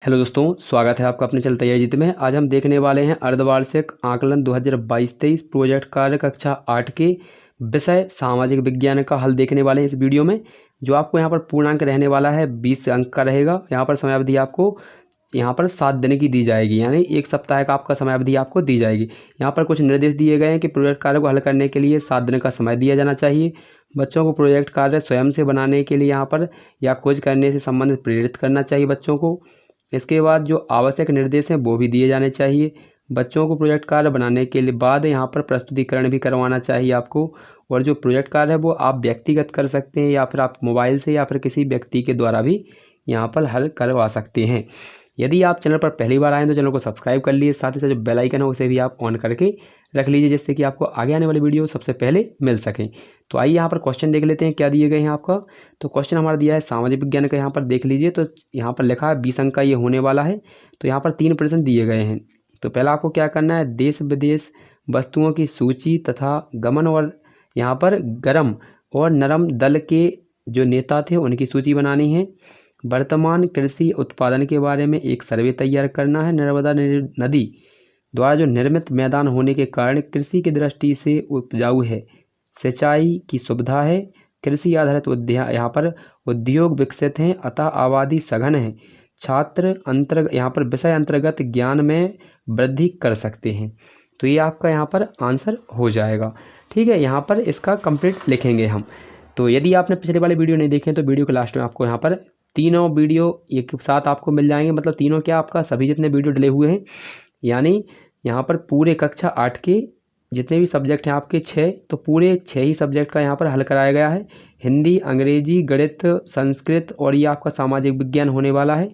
Hello दोस्तों, स्वागत है आपका अपने चल तैयारी जीत में। आज हम देखने वाले हैं अर्धवार्षिक आकलन 2022-23 प्रोजेक्ट कार्य कक्षा 8 के विषय सामाजिक विज्ञान का हल देखने वाले हैं इस वीडियो में। जो आपको यहाँ पर पूर्णांक रहने वाला है 20 अंक का रहेगा। यहाँ पर समयावधि आपको यहाँ पर 7 दिन की दी जाएगी, यानी 1 सप्ताह का आपका समयावधि आपको दी जाएगी। यहाँ पर कुछ निर्देश दिए गए हैं कि प्रोजेक्ट कार्य को हल करने के लिए 7 दिन का समय दिया जाना चाहिए। बच्चों को प्रोजेक्ट कार्य स्वयं से बनाने के लिए यहाँ पर या खोज करने से संबंधित प्रेरित करना चाहिए बच्चों को। इसके बाद जो आवश्यक निर्देश हैं वो भी दिए जाने चाहिए। बच्चों को प्रोजेक्ट कार्य बनाने के लिए बाद यहाँ पर प्रस्तुतिकरण भी करवाना चाहिए आपको। और जो प्रोजेक्ट कार्य है वो आप व्यक्तिगत कर सकते हैं या फिर आप मोबाइल से या फिर किसी व्यक्ति के द्वारा भी यहाँ पर हल करवा सकते हैं। यदि आप चैनल पर पहली बार आएँ तो चैनल को सब्सक्राइब कर लीजिए, साथ ही साथ जो बेल आइकन है उसे भी आप ऑन करके रख लीजिए, जिससे कि आपको आगे आने वाली वीडियो सबसे पहले मिल सकें। तो आइए यहाँ पर क्वेश्चन देख लेते हैं क्या दिए गए हैं आपका। तो क्वेश्चन हमारा दिया है सामाजिक विज्ञान का, यहाँ पर देख लीजिए। तो यहाँ पर लिखा है 20 अंक का ये होने वाला है। तो यहाँ पर 3 प्रश्न दिए गए हैं। तो पहला आपको क्या करना है, देश विदेश वस्तुओं की सूची तथा गमन और यहाँ पर गर्म और नरम दल के जो नेता थे उनकी सूची बनानी है। वर्तमान कृषि उत्पादन के बारे में एक सर्वे तैयार करना है। नर्मदा नदी द्वारा जो निर्मित मैदान होने के कारण कृषि की दृष्टि से उपजाऊ है, सिंचाई की सुविधा है, कृषि आधारित यहाँ पर उद्योग विकसित हैं, अतः आबादी सघन है, छात्र यहाँ पर विषय अंतर्गत ज्ञान में वृद्धि कर सकते हैं। तो ये आपका यहाँ पर आंसर हो जाएगा। ठीक है, यहाँ पर इसका कंप्लीट लिखेंगे हम। तो यदि आपने पिछले वाले वीडियो नहीं देखे तो वीडियो के लास्ट में आपको यहाँ पर तीनों वीडियो एक साथ आपको मिल जाएंगे। मतलब तीनों क्या, आपका सभी जितने वीडियो डले हुए हैं, यानी यहाँ पर पूरे कक्षा 8 के जितने भी सब्जेक्ट हैं आपके 6, तो पूरे 6 ही सब्जेक्ट का यहाँ पर हल कराया गया है। हिंदी, अंग्रेजी, गणित, संस्कृत और ये आपका सामाजिक विज्ञान होने वाला है।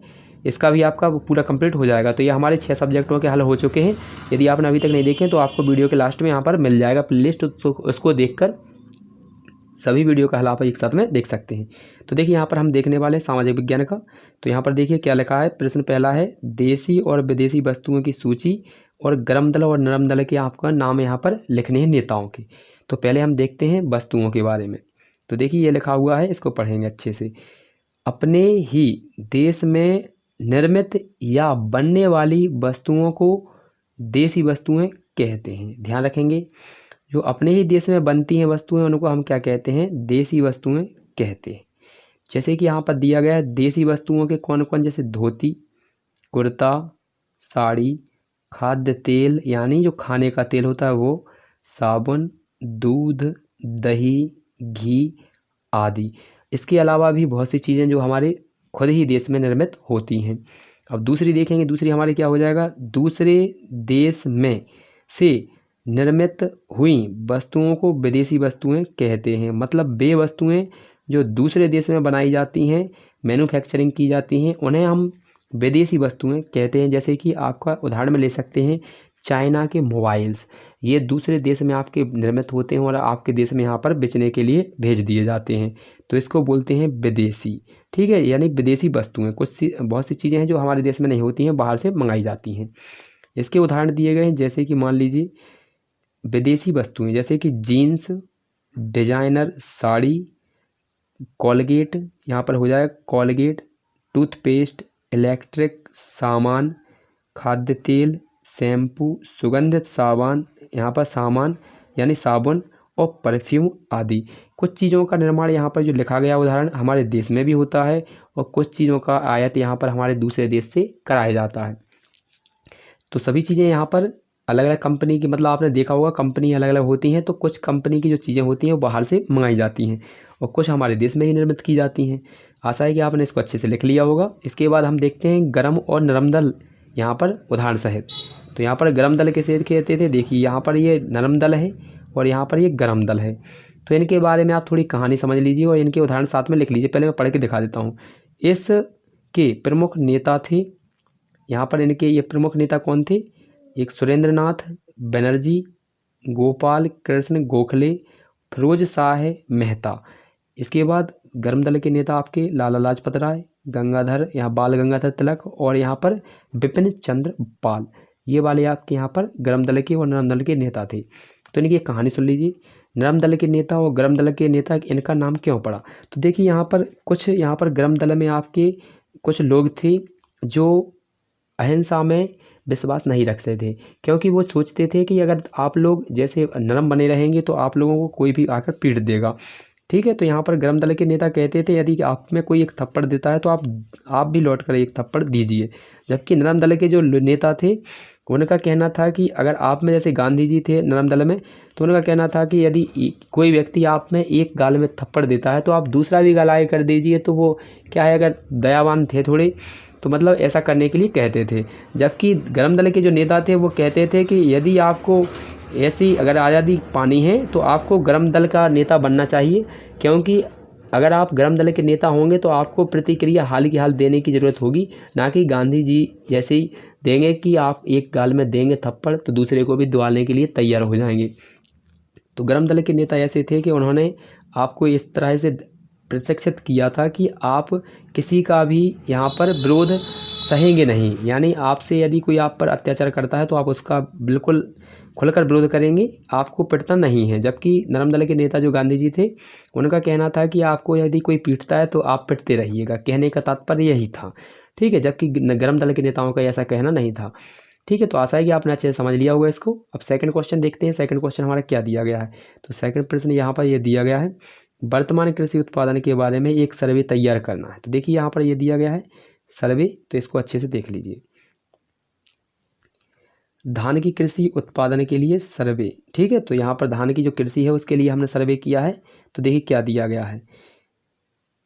इसका भी आपका पूरा कंप्लीट हो जाएगा। तो ये हमारे 6 सब्जेक्टों के हल हो चुके हैं। यदि आपने अभी तक नहीं देखे तो आपको वीडियो के लास्ट में यहाँ पर मिल जाएगा प्लेलिस्ट, तो उसको देखकर सभी वीडियो का हल आप एक साथ में देख सकते हैं। तो देखिए यहाँ पर हम देखने वाले हैं सामाजिक विज्ञान का। तो यहाँ पर देखिए क्या लिखा है। प्रश्न पहला है, देसी और विदेशी वस्तुओं की सूची और गर्म दल और नरम दल के आपका नाम यहाँ पर लिखने हैं नेताओं के। तो पहले हम देखते हैं वस्तुओं के बारे में। तो देखिए ये लिखा हुआ है, इसको पढ़ेंगे अच्छे से। अपने ही देश में निर्मित या बनने वाली वस्तुओं को देसी वस्तुएं कहते हैं। ध्यान रखेंगे, जो अपने ही देश में बनती हैं वस्तुएं उनको हम क्या कहते हैं, देसी वस्तुएं कहते हैं। जैसे कि यहाँ पर दिया गया है देसी वस्तुओं के कौन कौन, जैसे धोती, कुर्ता, साड़ी, खाद्य तेल यानी जो खाने का तेल होता है वो, साबुन, दूध, दही, घी आदि। इसके अलावा भी बहुत सी चीज़ें जो हमारे खुद ही देश में निर्मित होती हैं। अब दूसरी देखेंगे, दूसरी हमारे क्या हो जाएगा, दूसरे देश में से निर्मित हुई वस्तुओं को विदेशी वस्तुएं कहते हैं। मतलब वे वस्तुएं जो दूसरे देश में बनाई जाती हैं, मैन्युफैक्चरिंग की जाती हैं, उन्हें हम विदेशी वस्तुएं कहते हैं। जैसे कि आपका उदाहरण में ले सकते हैं चाइना के मोबाइल्स, ये दूसरे देश में आपके निर्मित होते हैं और आपके देश में यहाँ पर बेचने के लिए भेज दिए जाते हैं, तो इसको बोलते हैं विदेशी। ठीक है, यानी विदेशी वस्तुएं बहुत सी चीज़ें हैं जो हमारे देश में नहीं होती हैं, बाहर से मंगाई जाती हैं। इसके उदाहरण दिए गए हैं, जैसे कि मान लीजिए विदेशी वस्तुएं जैसे कि जीन्स, डिजाइनर साड़ी, कॉलगेट, यहाँ पर हो जाएगा कॉलगेट, टूथपेस्ट, इलेक्ट्रिक सामान, खाद्य तेल, शैम्पू, सुगंधित सामान, यहाँ पर सामान यानी साबुन और परफ्यूम आदि। कुछ चीज़ों का निर्माण यहाँ पर जो लिखा गया उदाहरण हमारे देश में भी होता है और कुछ चीज़ों का आयात यहाँ पर हमारे दूसरे देश से कराया जाता है। तो सभी चीज़ें यहाँ पर अलग अलग कंपनी की, मतलब आपने देखा होगा कंपनी अलग अलग होती हैं, तो कुछ कंपनी की जो चीज़ें होती हैं वो बाहर से मंगाई जाती हैं और कुछ हमारे देश में ही निर्मित की जाती हैं। आशा है कि आपने इसको अच्छे से लिख लिया होगा। इसके बाद हम देखते हैं गर्म और नरम दल, यहाँ पर उदाहरण सहित। तो यहाँ पर गर्म दल किसे कहते थे, देखिए यहाँ पर ये नरम दल है और यहाँ पर ये गर्म दल है। तो इनके बारे में आप थोड़ी कहानी समझ लीजिए और इनके उदाहरण साथ में लिख लीजिए। पहले मैं पढ़ के दिखा देता हूँ। इसके प्रमुख नेता थे, यहाँ पर इनके ये प्रमुख नेता कौन थे, एक सुरेंद्रनाथ बनर्जी, गोपाल कृष्ण गोखले, फिरोज शाह मेहता। इसके बाद गर्म दल के नेता आपके लाला लाजपत राय, गंगाधर, यहाँ बाल गंगाधर तिलक और यहाँ पर बिपिन चंद्र पाल। ये वाले आपके यहाँ पर गर्म दल के और नरम दल के नेता थे। तो इनकी एक कहानी सुन लीजिए। नरम दल के नेता और गर्म दल के नेता, इनका नाम क्यों पड़ा। तो देखिए यहाँ पर गर्म दल में आपके कुछ लोग थे जो अहिंसा में विश्वास नहीं रखते थे, क्योंकि वो सोचते थे कि अगर आप लोग जैसे नरम बने रहेंगे तो आप लोगों को कोई भी आकर पीट देगा। ठीक है, तो यहाँ पर गर्म दल के नेता कहते थे यदि आप में कोई एक थप्पड़ देता है तो आप भी लौट कर एक थप्पड़ दीजिए। जबकि नरम दल के जो नेता थे उनका कहना था कि अगर आप में जैसे गांधी जी थे नरम दल में, तो उनका कहना था कि यदि कोई व्यक्ति आप में एक गाल में थप्पड़ देता है तो आप दूसरा भी गाल आगे कर दीजिए। तो वो क्या है, अगर दयावान थे थोड़े, तो मतलब ऐसा करने के लिए कहते थे। जबकि गर्म दल के जो नेता थे वो कहते थे कि यदि आपको ऐसी अगर आज़ादी पानी है तो आपको गर्म दल का नेता बनना चाहिए, क्योंकि अगर आप गर्म दल के नेता होंगे तो आपको प्रतिक्रिया हाल की हाल देने की ज़रूरत होगी, ना कि गांधी जी जैसे ही देंगे कि आप एक गाल में देंगे थप्पड़ तो दूसरे को भी दबाने के लिए तैयार हो जाएंगे। तो गर्म दल के नेता ऐसे थे कि उन्होंने आपको इस तरह से प्रशिक्षित किया था कि आप किसी का भी यहाँ पर विरोध सहेंगे नहीं, यानी आपसे यदि कोई आप पर अत्याचार करता है तो आप उसका बिल्कुल खुलकर विरोध करेंगे, आपको पिटता नहीं है। जबकि नरम दल के नेता जो गांधी जी थे उनका कहना था कि आपको यदि कोई पीटता है तो आप पिटते रहिएगा, कहने का तात्पर्य यही था। ठीक है, जबकि गर्म दल के नेताओं का ऐसा कहना नहीं था। ठीक है, तो आशा है कि आपने अच्छे से समझ लिया होगा इसको। अब सेकंड क्वेश्चन देखते हैं, सेकंड क्वेश्चन हमारा क्या दिया गया है। तो सेकंड प्रश्न यहाँ पर ये दिया गया है, वर्तमान कृषि उत्पादन के बारे में एक सर्वे तैयार करना है। तो देखिए यहाँ पर ये दिया गया है सर्वे, तो इसको अच्छे से देख लीजिए। धान की कृषि उत्पादन के लिए सर्वे। ठीक है, तो यहाँ पर धान की जो कृषि है उसके लिए हमने सर्वे किया है। तो देखिए क्या दिया गया है,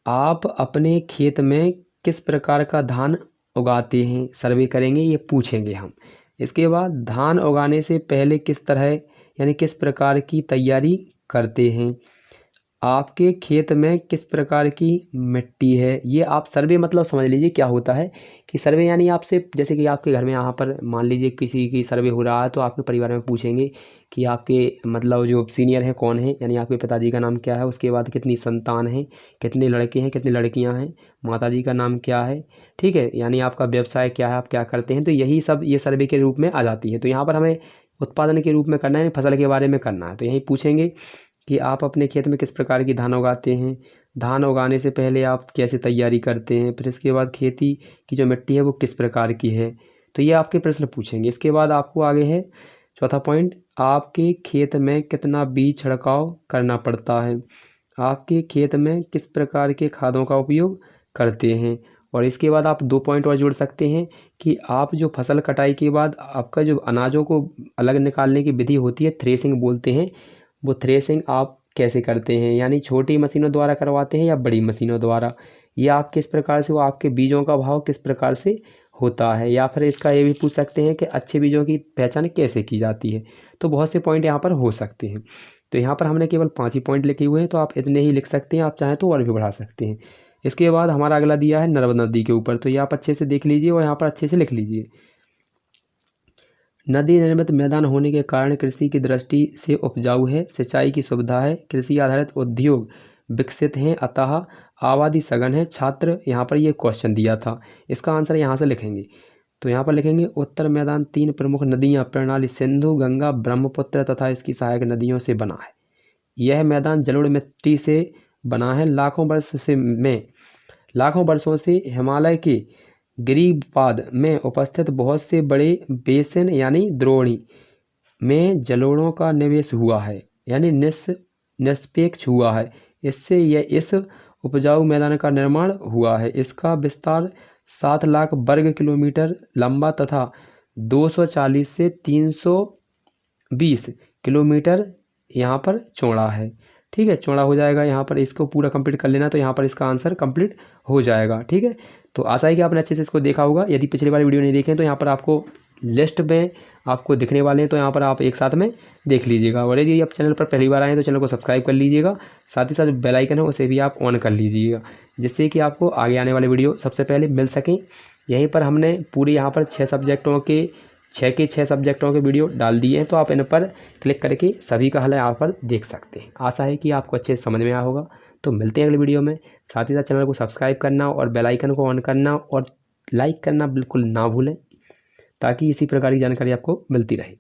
आप अपने खेत में किस प्रकार का धान उगाते हैं सर्वे करेंगे, ये पूछेंगे हम। इसके बाद धान उगाने से पहले किस तरह यानी किस प्रकार की तैयारी करते हैं, आपके खेत में किस प्रकार की मिट्टी है। ये आप सर्वे मतलब समझ लीजिए क्या होता है कि सर्वे यानी आपसे जैसे कि आपके घर में यहाँ पर मान लीजिए किसी की सर्वे हो रहा है तो आपके परिवार में पूछेंगे कि आपके मतलब जो सीनियर हैं कौन हैं, यानी आपके पिताजी का नाम क्या है, उसके बाद कितनी संतान हैं, कितने लड़के हैं कितनी लड़कियां हैं, माताजी का नाम क्या है। ठीक है, यानी आपका व्यवसाय क्या है, आप क्या करते हैं, तो यही सब ये सर्वे के रूप में आ जाती है। तो यहाँ पर हमें उत्पादन के रूप में करना है, फसल के बारे में करना है। तो यही पूछेंगे कि आप अपने खेत में किस प्रकार की धान उगाते हैं, धान उगाने से पहले आप कैसे तैयारी करते हैं, फिर इसके बाद खेती की जो मिट्टी है वो किस प्रकार की है। तो ये आपके प्रश्न पूछेंगे। इसके बाद आपको आगे है चौथा पॉइंट, आपके खेत में कितना बीज छिड़काव करना पड़ता है, आपके खेत में किस प्रकार के खादों का उपयोग करते हैं। और इसके बाद आप 2 पॉइंट और जोड़ सकते हैं कि आप जो फसल कटाई के बाद आपका जो अनाजों को अलग निकालने की विधि होती है, थ्रेसिंग बोलते हैं, वो थ्रेसिंग आप कैसे करते हैं, यानी छोटी मशीनों द्वारा करवाते हैं या बड़ी मशीनों द्वारा, या आप किस प्रकार से, वो आपके बीजों का भाव किस प्रकार से होता है। या फिर इसका ये भी पूछ सकते हैं कि अच्छे बीजों की पहचान कैसे की जाती है। तो बहुत से पॉइंट यहाँ पर हो सकते हैं। तो यहाँ पर हमने केवल 5 ही पॉइंट लिखे हुए हैं, तो आप इतने ही लिख सकते हैं, आप चाहें तो और भी बढ़ा सकते हैं। इसके बाद हमारा अगला दिया है नर्मदा नदी के ऊपर, तो ये आप अच्छे से देख लीजिए और यहाँ पर अच्छे से लिख लीजिए। नदी निर्मित मैदान होने के कारण कृषि की दृष्टि से उपजाऊ है, सिंचाई की सुविधा है, कृषि आधारित उद्योग विकसित हैं, अतः आबादी सघन है। छात्र यहाँ पर ये क्वेश्चन दिया था, इसका आंसर यहाँ से लिखेंगे। तो यहाँ पर लिखेंगे उत्तर मैदान 3 प्रमुख नदियाँ प्रणाली सिंधु गंगा ब्रह्मपुत्र तथा इसकी सहायक नदियों से बना है। यह मैदान जलोढ़ मिट्टी से बना है। लाखों वर्षों से हिमालय के गिरिपाद में उपस्थित बहुत से बड़े बेसिन यानी द्रोणी में जलोढ़ों का निवेश हुआ है, यानी निष्पेक्ष हुआ है। इससे यह इस उपजाऊ मैदान का निर्माण हुआ है। इसका विस्तार 7 लाख वर्ग किलोमीटर लंबा तथा 240 से 320 किलोमीटर यहाँ पर चौड़ा है। ठीक है, चौड़ा हो जाएगा। यहाँ पर इसको पूरा कंप्लीट कर लेना, तो यहाँ पर इसका आंसर कंप्लीट हो जाएगा। ठीक है, तो आशा है कि आपने अच्छे से इसको देखा होगा। यदि पिछली वाली वीडियो नहीं देखें तो यहाँ पर आपको लिस्ट में आपको दिखने वाले हैं, तो यहाँ पर आप एक साथ में देख लीजिएगा। और यदि आप चैनल पर पहली बार आए तो चैनल को सब्सक्राइब कर लीजिएगा, साथ ही साथ बेल आइकन है उसे भी आप ऑन कर लीजिएगा, जिससे कि आपको आगे आने वाले वीडियो सबसे पहले मिल सकें। यहीं पर हमने पूरी यहाँ पर 6 के 6 सब्जेक्टों के वीडियो डाल दिए हैं, तो आप इन पर क्लिक करके सभी का हल यहाँ पर देख सकते हैं। आशा है कि आपको अच्छे से समझ में आया होगा। तो मिलते हैं अगले वीडियो में। साथ ही साथ चैनल को सब्सक्राइब करना और बेल आइकन को ऑन करना और लाइक करना बिल्कुल ना भूलें, ताकि इसी प्रकार की जानकारी आपको मिलती रहे।